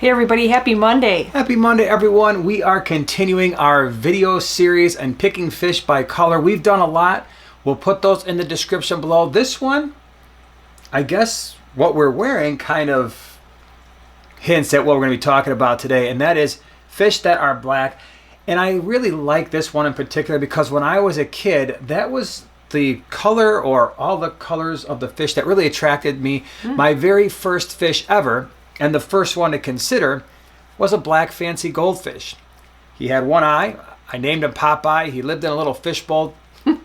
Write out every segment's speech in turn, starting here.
Hey everybody, happy Monday. Happy Monday everyone. We are continuing our video series and picking fish by color. We've done a lot. We'll put those in the description below. This one, I guess what we're wearing kind of hints at what we're going to be talking about today, and that is fish that are black. And I really like this one in particular because when I was a kid, that was the color or all the colors of the fish that really attracted me. My very first fish ever, and the first one to consider, was a black fancy goldfish. He had one eye. I named him Popeye. He lived in a little fishbowl.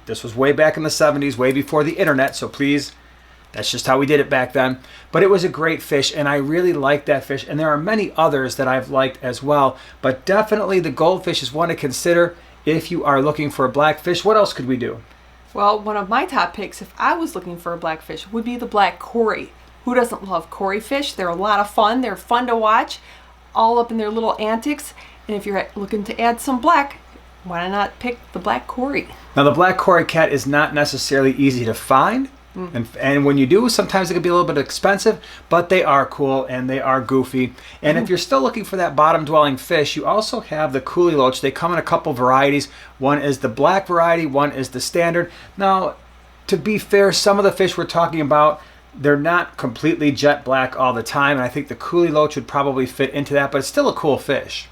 This was way back in the 70s, way before the internet, so please, that's just how we did it back then. But it was a great fish, and I really liked that fish, and there are many others that I've liked as well, but definitely the goldfish is one to consider if you are looking for a black fish. What else could we do? Well, one of my top picks, if I was looking for a black fish, would be the black Cory. Who doesn't love Cory fish? They're a lot of fun. They're fun to watch, all up in their little antics. And if you're looking to add some black, why not pick the black Cory? Now, the black Cory cat is not necessarily easy to find. And when you do, sometimes it can be a little bit expensive, but they are cool and they are goofy. And if you're still looking for that bottom-dwelling fish, you also have the Kuhli Loach. They come in a couple varieties. One is the black variety, one is the standard. Now, to be fair, some of the fish we're talking about, they're not completely jet black all the time, and I think the Kuhli Loach would probably fit into that, but it's still a cool fish.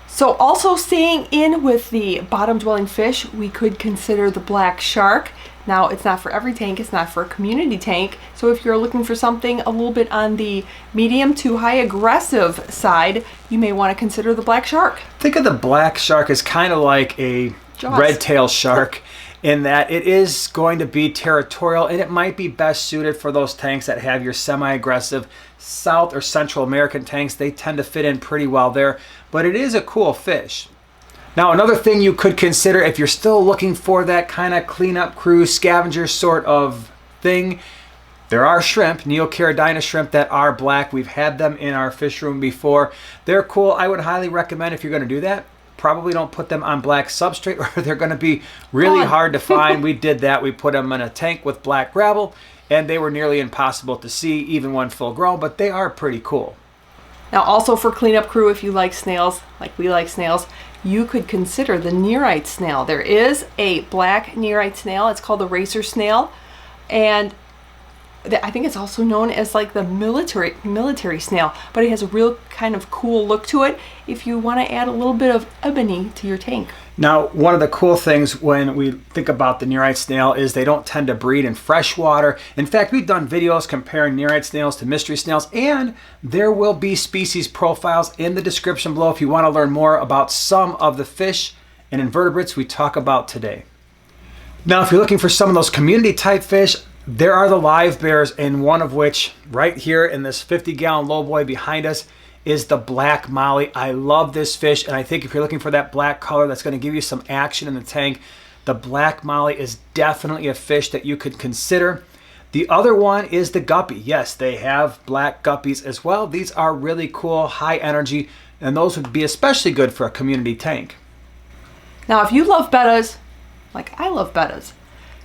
So also staying in with the bottom-dwelling fish, we could consider the black shark. Now, it's not for every tank, it's not for a community tank, so if you're looking for something a little bit on the medium to high aggressive side, you may want to consider the black shark. Think of the black shark as kind of like a red-tailed shark, in that it is going to be territorial, and it might be best suited for those tanks that have your semi-aggressive South or Central American tanks. They tend to fit in pretty well there, but it is a cool fish. Now, another thing you could consider if you're still looking for that kind of cleanup crew, scavenger sort of thing, there are shrimp, Neocaridina shrimp, that are black. We've had them in our fish room before. They're cool. I would highly recommend, if you're going to do that, probably don't put them on black substrate or they're going to be really hard to find. We did that. We put them in a tank with black gravel, and they were nearly impossible to see even when full grown, but they are pretty cool. Now, also for cleanup crew, if you like snails, like we like snails, you could consider the Nerite snail. There is a black Nerite snail. It's called the racer snail, and I think it's also known as like the military snail, but it has a real kind of cool look to it if you want to add a little bit of ebony to your tank. Now, one of the cool things when we think about the Nerite snail is they don't tend to breed in fresh water. In fact, we've done videos comparing Nerite snails to mystery snails, and there will be species profiles in the description below if you want to learn more about some of the fish and invertebrates we talk about today. Now, if you're looking for some of those community type fish, there are the live bears, and one of which right here in this 50-gallon lowboy behind us is the black molly. I love this fish, and I think if you're looking for that black color that's going to give you some action in the tank, the black molly is definitely a fish that you could consider. The other one is the guppy. Yes, they have black guppies as well. These are really cool, high energy, and those would be especially good for a community tank. Now, if you love bettas, like I love bettas,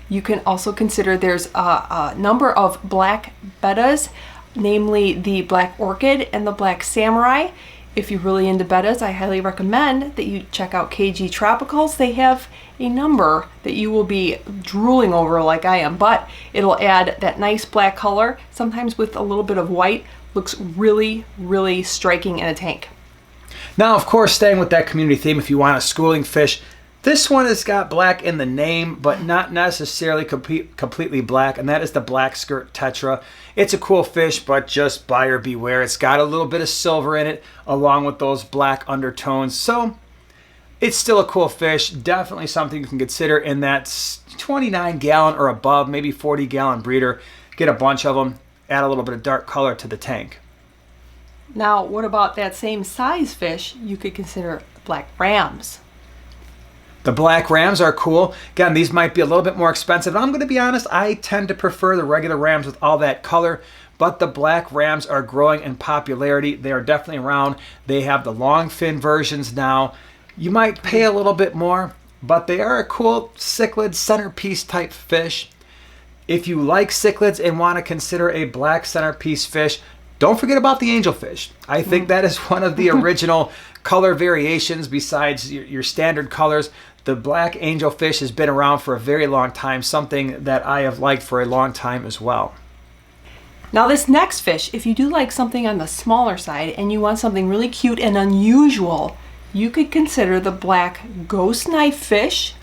you can also consider there's a number of black bettas, namely the black orchid and the black samurai. If you're really into bettas, I highly recommend that you check out KG Tropicals. They have a number that you will be drooling over like I am, but it'll add that nice black color, sometimes with a little bit of white. Looks really, really striking in a tank. Now, of course, staying with that community theme, if you want a schooling fish, this one has got black in the name, but not necessarily completely black, and that is the black skirt Tetra. It's a cool fish, but just buyer beware. It's got a little bit of silver in it, along with those black undertones, so it's still a cool fish. Definitely something you can consider in that 29-gallon or above, maybe 40-gallon breeder. Get a bunch of them, add a little bit of dark color to the tank. Now, what about that same size fish? You could consider black rams. The black rams are cool. Again, these might be a little bit more expensive. I'm going to be honest, I tend to prefer the regular rams with all that color, but the black rams are growing in popularity. They are definitely around. They have the long fin versions now. You might pay a little bit more, but they are a cool cichlid centerpiece type fish. If you like cichlids and want to consider a black centerpiece fish, Don't forget about the angelfish. I think that is one of the original color variations besides your standard colors. The black angelfish has been around for a very long time, something that I have liked for a long time as well. Now this next fish, if you do like something on the smaller side and you want something really cute and unusual, you could consider the black ghost knife fish.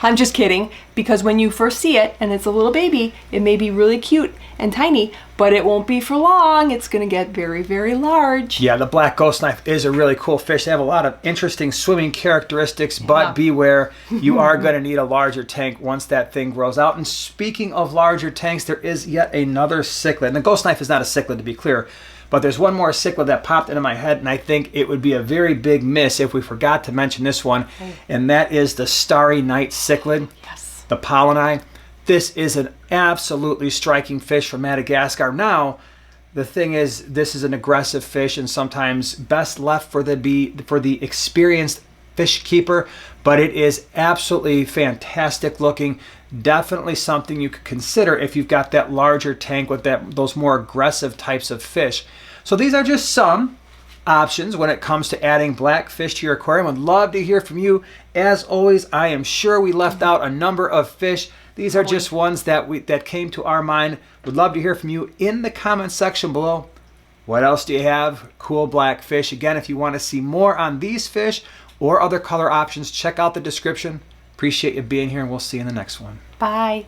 I'm just kidding, because when you first see it and it's a little baby, it may be really cute and tiny, but it won't be for long. It's going to get very, very large. Yeah, the black ghost knife is a really cool fish. They have a lot of interesting swimming characteristics, but beware, you are going to need a larger tank once that thing grows out. And speaking of larger tanks, there is yet another cichlid. And the ghost knife is not a cichlid, to be clear, but there's one more cichlid that popped into my head, and I think it would be a very big miss if we forgot to mention this one, and that is the Starry night cichlid, the polleni. This is an absolutely striking fish from Madagascar. Now, the thing is, this is an aggressive fish and sometimes best left for the experienced fish keeper, but it is absolutely fantastic looking. Definitely something you could consider if you've got that larger tank with those more aggressive types of fish. So these are just some options when it comes to adding black fish to your aquarium. I'd love to hear from you. As always, I am sure we left out a number of fish. These are just ones that came to our mind. Would love to hear from you in the comment section below. What else do you have? Cool black fish. Again, if you want to see more on these fish or other color options, check out the description. Appreciate you being here, and we'll see you in the next one. Bye.